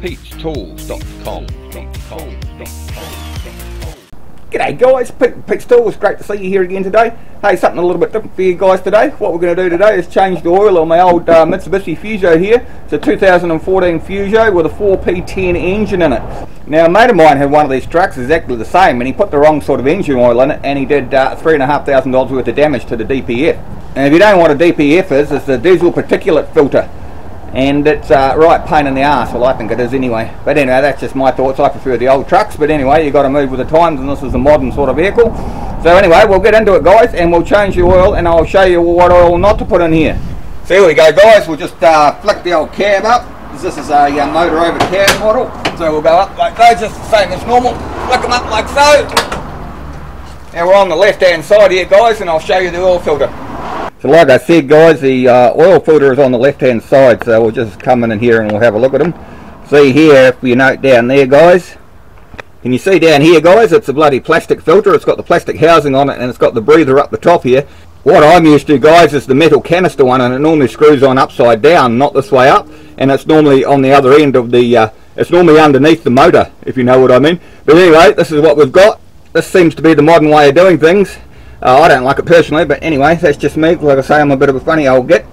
Pete'sTools.com. G'day guys, Pete's Tools, great to see you here again today. Hey, something a little bit different for you guys today. What we're going to do today is change the oil on my old Mitsubishi Fuso here. It's a 2014 Fuso with a 4P10 engine in it. Now a mate of mine had one of these trucks exactly the same, and he put the wrong sort of engine oil in it, and he did $3,500 worth of damage to the DPF. And if you don't know what a DPF is, it's the diesel particulate filter. And it's right pain in the arse, well I think it is anyway. But anyway, that's just my thoughts. I prefer the old trucks, but anyway, you've got to move with the times, and this is a modern sort of vehicle. So anyway, we'll get into it guys, and we'll change the oil, and I'll show you what oil not to put in here. So here we go guys, we'll just flick the old cab up. This is a motor over cab model. So we'll go up like those, just the same as normal. Flick them up like so. Now we're on the left hand side here guys, and I'll show you the oil filter. So like I said guys, the oil filter is on the left hand side, so we'll just come in here and we'll have a look at them. See here, if you note down there guys, can you see down here guys, it's a bloody plastic filter. It's got the plastic housing on it, and it's got the breather up the top here. What I'm used to guys is the metal canister one, and it normally screws on upside down, not this way up, and it's normally on the other end of the it's normally underneath the motor, if you know what I mean. But anyway, this is what we've got. This seems to be the modern way of doing things. I don't like it personally, but anyway, that's just me. Like I say, I'm a bit of a funny old git.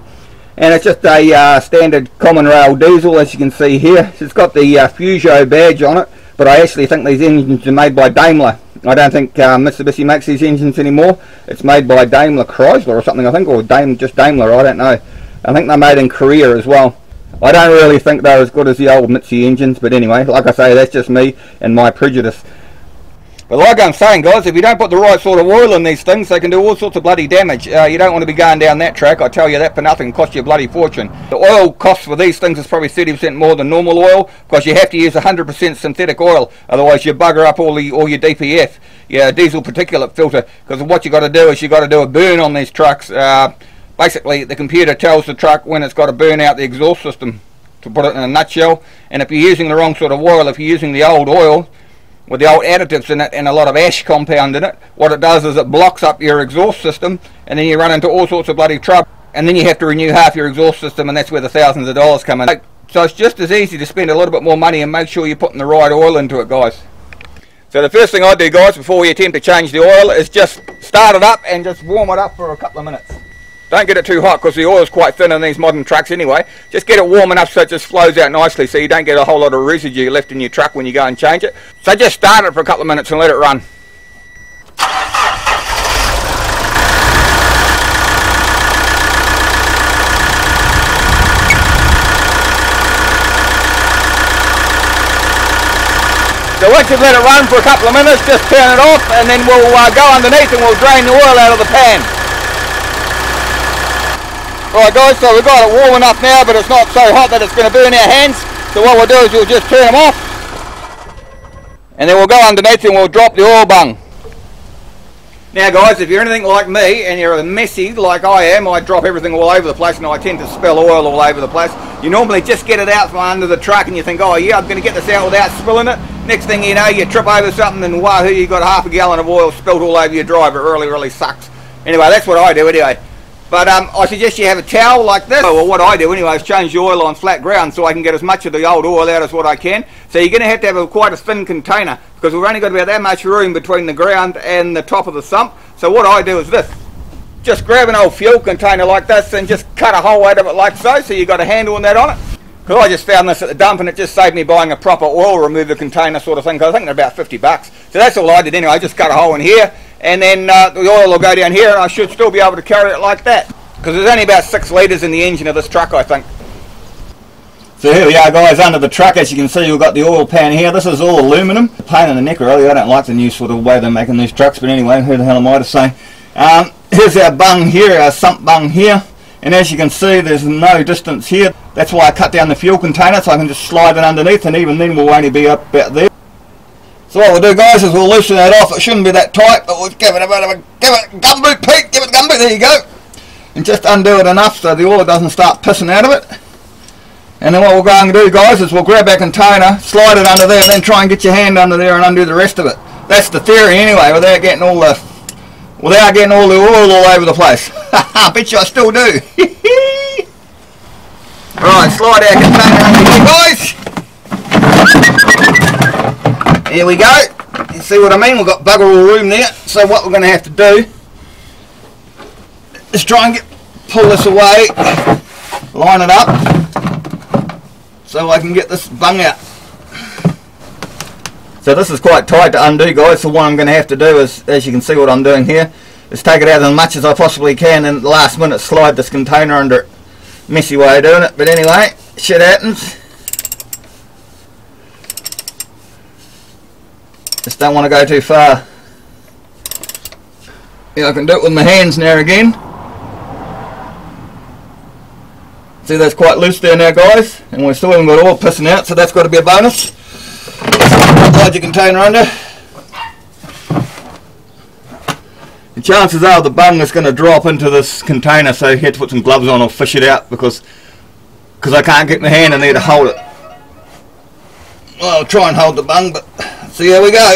And it's just a standard common rail diesel, as you can see here. It's got the Fuso badge on it, but I actually think these engines are made by Daimler. I don't think Mitsubishi makes these engines anymore. It's made by Daimler Chrysler or something, I think, or just Daimler, I don't know. I think they're made in Korea as well. I don't really think they're as good as the old Mitsubishi engines, but anyway, like I say, that's just me and my prejudice. But like I'm saying guys, if you don't put the right sort of oil in these things, they can do all sorts of bloody damage. You don't want to be going down that track, I tell you that for nothing. It costs you a bloody fortune. The oil cost for these things is probably 30% more than normal oil, because you have to use 100% synthetic oil, otherwise you bugger up all your DPF, your diesel particulate filter. Because what you got to do is you got to do a burn on these trucks. Basically the computer tells the truck when it's got to burn out the exhaust system, to put it in a nutshell. And if you're using the wrong sort of oil, if you're using the old oil with the old additives in it and a lot of ash compound in it, what it does is it blocks up your exhaust system, and then you run into all sorts of bloody trouble, and then you have to renew half your exhaust system, and that's where the thousands of dollars come in. So it's just as easy to spend a little bit more money and make sure you're putting the right oil into it guys. So the first thing I do guys before we attempt to change the oil is just start it up and just warm it up for a couple of minutes. Don't get it too hot, because the oil is quite thin in these modern trucks anyway. Just get it warm enough so it just flows out nicely, so you don't get a whole lot of residue left in your truck when you go and change it. So just start it for a couple of minutes and let it run. So once you've let it run for a couple of minutes, just turn it off, and then we'll go underneath and we'll drain the oil out of the pan. Right guys, so we've got it warm enough now, but it's not so hot that it's going to burn our hands. So what we'll do is we'll just turn them off, and then we'll go underneath and we'll drop the oil bung. Now guys, if you're anything like me and you're messy like I am, I drop everything all over the place, and I tend to spill oil all over the place. You normally just get it out from under the truck and you think, oh yeah, I'm going to get this out without spilling it. Next thing you know, you trip over something and wahoo, you've got half a gallon of oil spilled all over your drive. It really sucks. Anyway, that's what I do anyway. But I suggest you have a towel like this. Well, what I do anyway is change the oil on flat ground so I can get as much of the old oil out as what I can. So you're going to have quite a thin container, because we've only got about that much room between the ground and the top of the sump. So what I do is this. Just grab an old fuel container like this and just cut a hole out of it like so you've got a handle on that on it. Because I just found this at the dump, and it just saved me buying a proper oil remover container sort of thing, because I think they're about 50 bucks. So that's all I did anyway. I just cut a hole in here, and then the oil will go down here, and I should still be able to carry it like that. Because there's only about 6 litres in the engine of this truck, I think. So here we are guys, under the truck. As you can see, we've got the oil pan here. This is all aluminum. Pain in the neck really. I don't like the new sort of way they're making these trucks, but anyway, who the hell am I to say. Here's our bung here, our sump bung here. And as you can see, there's no distance here. That's why I cut down the fuel container, so I can just slide it underneath, and even then we'll only be up about there. So what we'll do guys is we'll loosen that off. It shouldn't be that tight, but we'll give it a bit of a gumboot, Pete, give it a gumboot, there you go. And just undo it enough so the oil doesn't start pissing out of it. And then what we're going to do guys is we'll grab our container, slide it under there, and then try and get your hand under there and undo the rest of it. That's the theory anyway, without getting all the oil all over the place. I bet you I still do. Right, slide our container under here guys. Here we go. You see what I mean? We've got bugger all room there. So what we're going to have to do is try and pull this away, line it up, so I can get this bung out. So this is quite tight to undo, guys, so what I'm going to have to do is, as you can see what I'm doing here, is take it out as much as I possibly can and last minute slide this container under it. Messy way of doing it, but anyway, shit happens. Just don't want to go too far. Yeah, I can do it with my hands now again. See, that's quite loose there now, guys, and we've still haven't got oil pissing out, so that's got to be a bonus. Slide your container under. The chances are the bung is going to drop into this container, so you have to put some gloves on or fish it out because I can't get my hand in there to hold it. Well, I'll try and hold the bung, but see, here we go.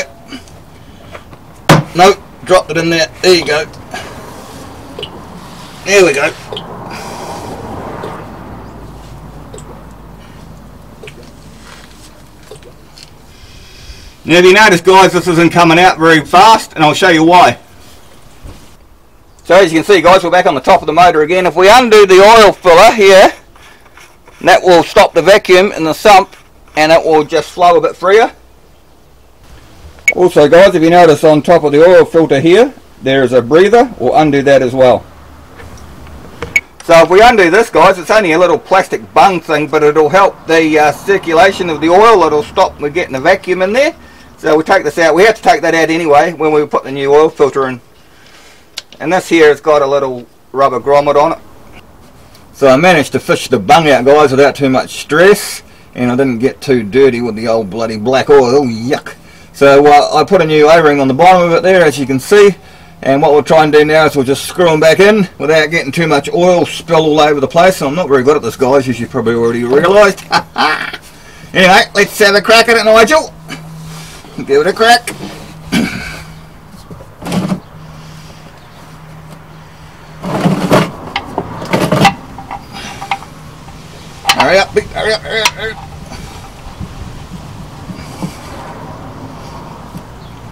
Nope, dropped it in there. There you go. There we go. Now, if you notice, guys, this isn't coming out very fast, and I'll show you why. So as you can see, guys, we're back on the top of the motor again. If we undo the oil filler here, that will stop the vacuum in the sump and it will just flow a bit freer. Also, guys, if you notice on top of the oil filter here, there is a breather. We'll undo that as well. So if we undo this, guys, it's only a little plastic bung thing, but it'll help the circulation of the oil. It'll stop me getting the vacuum in there. So we take this out. We have to take that out anyway when we put the new oil filter in. And this here has got a little rubber grommet on it. So I managed to fish the bung out, guys, without too much stress, and I didn't get too dirty with the old bloody black oil. Yuck. So I put a new O-ring on the bottom of it there, as you can see, and what we'll try and do now is we'll just screw them back in without getting too much oil spilled all over the place. So I'm not very good at this, guys, as you probably already realised. Anyway, let's have a crack at it, Nigel. Give it a crack. Hurry up, hurry up, hurry up, hurry up.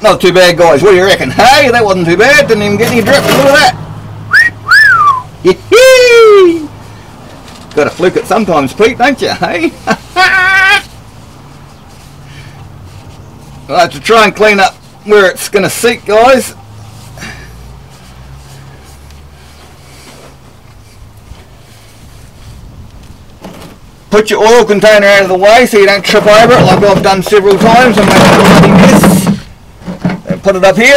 Not too bad, guys. What do you reckon? Hey, that wasn't too bad. Didn't even get any drip. Look at that. Yee-hee! Got a fluke it sometimes, Pete, don't you? Hey? I'll have to try and clean up where it's going to seat, guys. Put your oil container out of the way so you don't trip over it like I've done several times and make a bloody mess. And put it up here.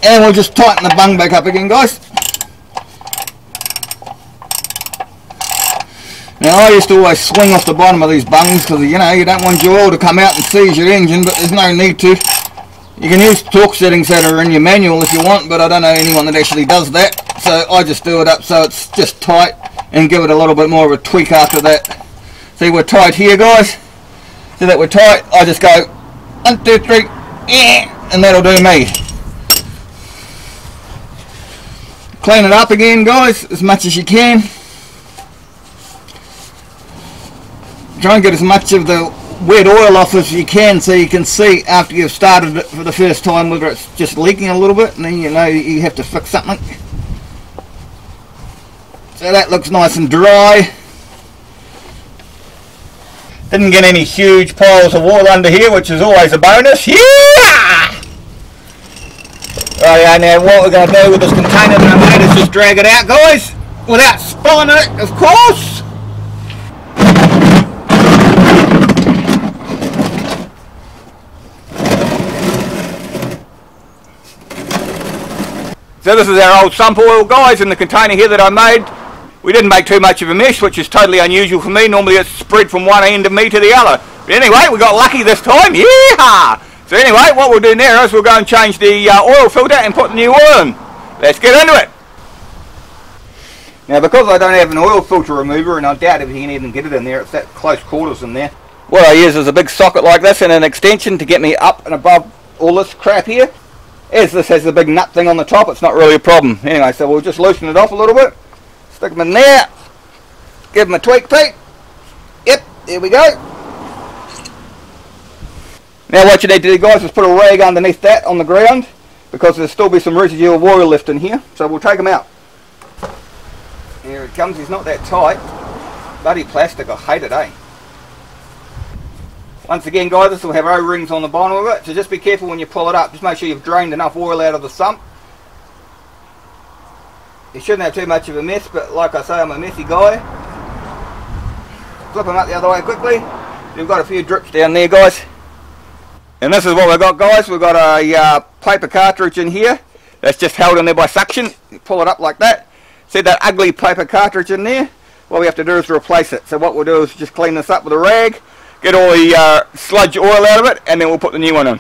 And we'll just tighten the bung back up again, guys. Now I used to always swing off the bottom of these bungs because, you know, you don't want your oil to come out and seize your engine, but there's no need to. You can use torque settings that are in your manual if you want, but I don't know anyone that actually does that. So I just do it up so it's just tight and give it a little bit more of a tweak after that. See, we're tight here, guys. See that we're tight? I just go 1, 2, 3, and that'll do me. Clean it up again, guys, as much as you can. Try and get as much of the wet oil off as you can so you can see after you've started it for the first time whether it's just leaking a little bit, and then you know you have to fix something. So that looks nice and dry. Didn't get any huge piles of oil under here, which is always a bonus. Yeah! Right, now what we're going to do with this container that I made is just drag it out, guys, without spilling it, of course. So this is our old sump oil, guys, in the container here that I made. We didn't make too much of a mess, which is totally unusual for me. Normally it's spread from one end of me to the other. But anyway, we got lucky this time. Yeehaw! So anyway, what we'll do now is we'll go and change the oil filter and put the new oil in. Let's get into it. Now, because I don't have an oil filter remover, and I doubt if you can even get it in there, it's that close quarters in there. What I use is a big socket like this and an extension to get me up and above all this crap here. As this has the big nut thing on the top, it's not really a problem. Anyway, so we'll just loosen it off a little bit. Stick them in there. Give them a tweak, Pete. Yep, there we go. Now what you need to do, guys, is put a rag underneath that on the ground, because there'll still be some residue of oil left in here. So we'll take them out. Here it comes. He's not that tight. Bloody plastic, I hate it, eh? Once again, guys, this will have O-rings on the bottom of it, so just be careful when you pull it up. Just make sure you've drained enough oil out of the sump. You shouldn't have too much of a mess, but like I say, I'm a messy guy. Flip them up the other way quickly. We've got a few drips down there, guys. And this is what we've got, guys. We've got a paper cartridge in here that's just held in there by suction. You pull it up like that. See that ugly paper cartridge in there? What we have to do is replace it. So what we'll do is just clean this up with a rag, get all the sludge oil out of it, and then we'll put the new one in.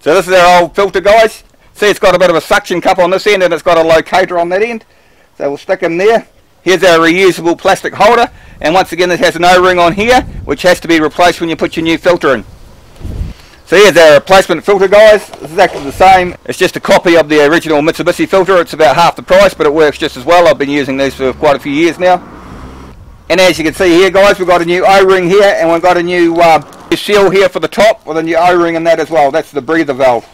So this is our old filter, guys. See, it's got a bit of a suction cup on this end and it's got a locator on that end. So we'll stick them there. Here's our reusable plastic holder, and once again it has an O-ring on here which has to be replaced when you put your new filter in. So here's our replacement filter, guys. This is exactly the same. It's just a copy of the original Mitsubishi filter. It's about half the price, but it works just as well. I've been using these for quite a few years now. And as you can see here, guys, we've got a new O-ring here, and we've got a new seal here for the top with a new O-ring in that as well. That's the breather valve.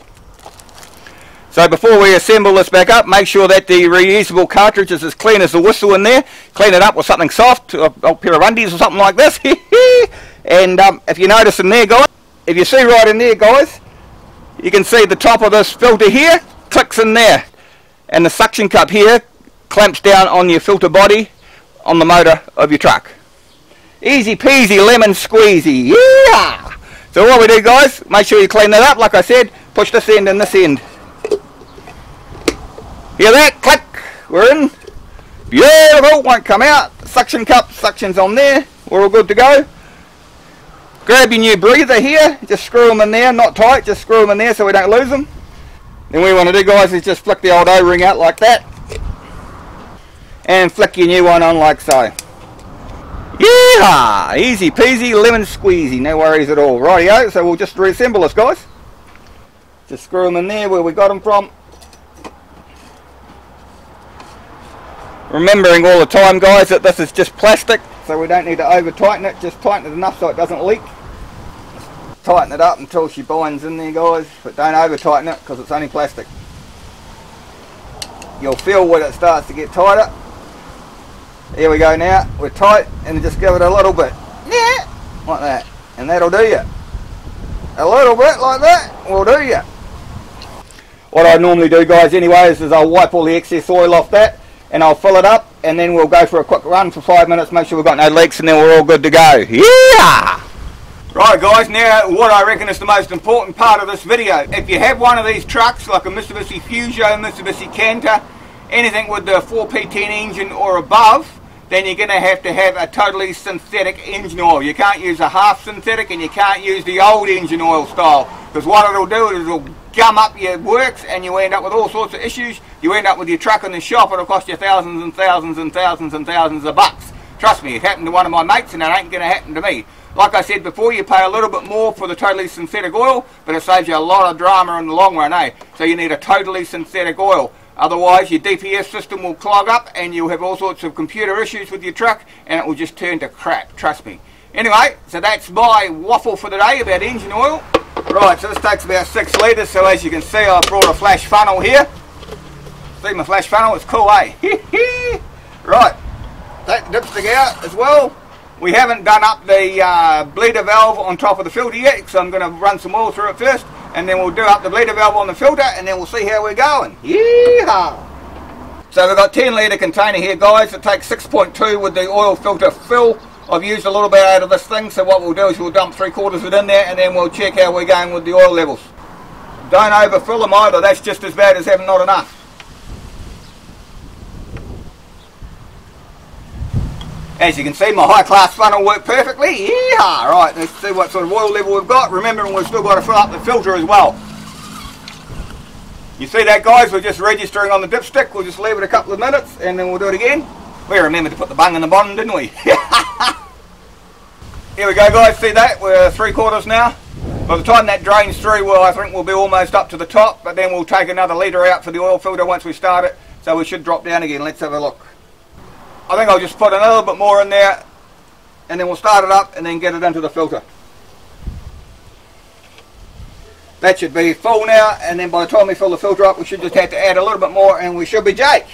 So before we assemble this back up, make sure that the reusable cartridge is as clean as the whistle in there. Clean it up with something soft, a pair of undies or something like this. And if you notice in there, guys, if you see right in there, guys, you can see the top of this filter here clicks in there, and the suction cup here clamps down on your filter body on the motor of your truck. Easy peasy lemon squeezy. Yeah! So what we do, guys, make sure you clean that up. Like I said, push this end and this end. Hear that? Click! We're in. Beautiful! Won't come out. Suction cup, suction's on there. We're all good to go. Grab your new breather here. Just screw them in there. Not tight, just screw them in there so we don't lose them. Then what we want to do, guys, is just flick the old O-ring out like that. And flick your new one on like so. Yeah! Easy peasy, lemon squeezy. No worries at all. Rightio, so we'll just reassemble this, guys. Just screw them in there where we got them from. Remembering all the time, guys, that this is just plastic, so we don't need to over tighten it. Just tighten it enough so it doesn't leak. Tighten it up until she binds in there, guys, but don't over tighten it because it's only plastic. You'll feel when it starts to get tighter. Here we go now, we're tight, and just give it a little bit. Yeah, like that, and that'll do you. A little bit like that will do you. What I normally do, guys, anyways, is I'll wipe all the excess oil off that, and I'll fill it up, and then we'll go for a quick run for 5 minutes, make sure we've got no leaks, and then we're all good to go. Yeah! Right, guys, now what I reckon is the most important part of this video. If you have one of these trucks, like a Mitsubishi Fuso, Mitsubishi Canter, anything with the 4P10 engine or above, then you're going to have a totally synthetic engine oil. You can't use a half synthetic, and you can't use the old engine oil style, because what it'll do is it'll gum up your works and you end up with all sorts of issues. You end up with your truck in the shop, it'll cost you thousands and thousands and thousands and thousands of bucks. Trust me, it happened to one of my mates and it ain't going to happen to me. Like I said before, you pay a little bit more for the totally synthetic oil, but it saves you a lot of drama in the long run, eh? So you need a totally synthetic oil. Otherwise your DPF system will clog up and you'll have all sorts of computer issues with your truck and it will just turn to crap, trust me. Anyway, so that's my waffle for today about engine oil. Right, so this takes about 6 litres, so as you can see I brought a flash funnel here. See my flash funnel, it's cool, eh? Right, take the dipstick out as well. We haven't done up the bleeder valve on top of the filter yet, because I'm going to run some oil through it first, and then we'll do up the bleeder valve on the filter, and then we'll see how we're going. Yeehaw! So we've got 10 litre container here, guys. It takes 6.2 with the oil filter fill. I've used a little bit out of this thing, so what we'll do is we'll dump 3/4 of it in there, and then we'll check how we're going with the oil levels. Don't overfill them either, that's just as bad as having not enough. As you can see, my high class funnel worked perfectly. Yeehaw! Right, let's see what sort of oil level we've got. Remembering we've still got to fill up the filter as well. You see that, guys? We're just registering on the dipstick. We'll just leave it a couple of minutes and then we'll do it again. We remembered to put the bung in the bottom, didn't we? Here we go, guys. See that? We're 3/4 now. By the time that drains through, well, I think we'll be almost up to the top, but then we'll take another litre out for the oil filter once we start it, so we should drop down again. Let's have a look. I think I'll just put a little bit more in there, and then we'll start it up and then get it into the filter. That should be full now, and then by the time we fill the filter up, we should just have to add a little bit more, and we should be Jake.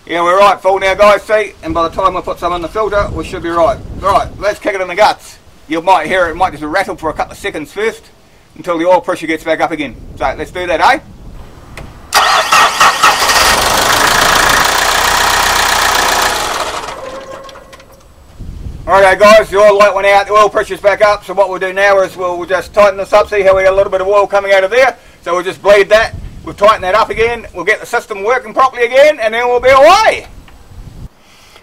Yeah, we're right full now, guys, see? And by the time we put some in the filter, we should be right. Right, let's kick it in the guts. You might hear it might just rattle for a couple of seconds first, until the oil pressure gets back up again. So, let's do that, eh? Alright guys, the oil light went out, the oil pressure's back up, so what we'll do now is we'll just tighten this up, see how we got a little bit of oil coming out of there. So we'll just bleed that, we'll tighten that up again, we'll get the system working properly again, and then we'll be away.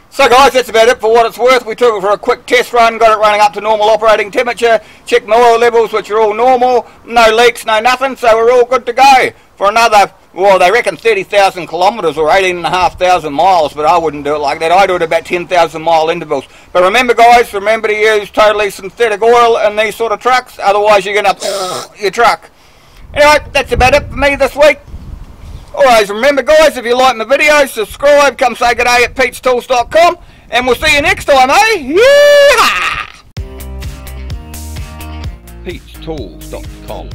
So guys, that's about it for what it's worth. We took it for a quick test run, got it running up to normal operating temperature, checked my oil levels, which are all normal, no leaks, no nothing, so we're all good to go for another, well, they reckon 30,000 kilometres or 18,500 miles, but I wouldn't do it like that. I do it about 10,000 mile intervals. But remember guys, remember to use totally synthetic oil in these sort of trucks, otherwise you're going to your truck. Anyway, that's about it for me this week. Always remember guys, if you like my videos, subscribe, come say good day at pete'stools.com, and we'll see you next time, eh? Yeah! pete'stools.com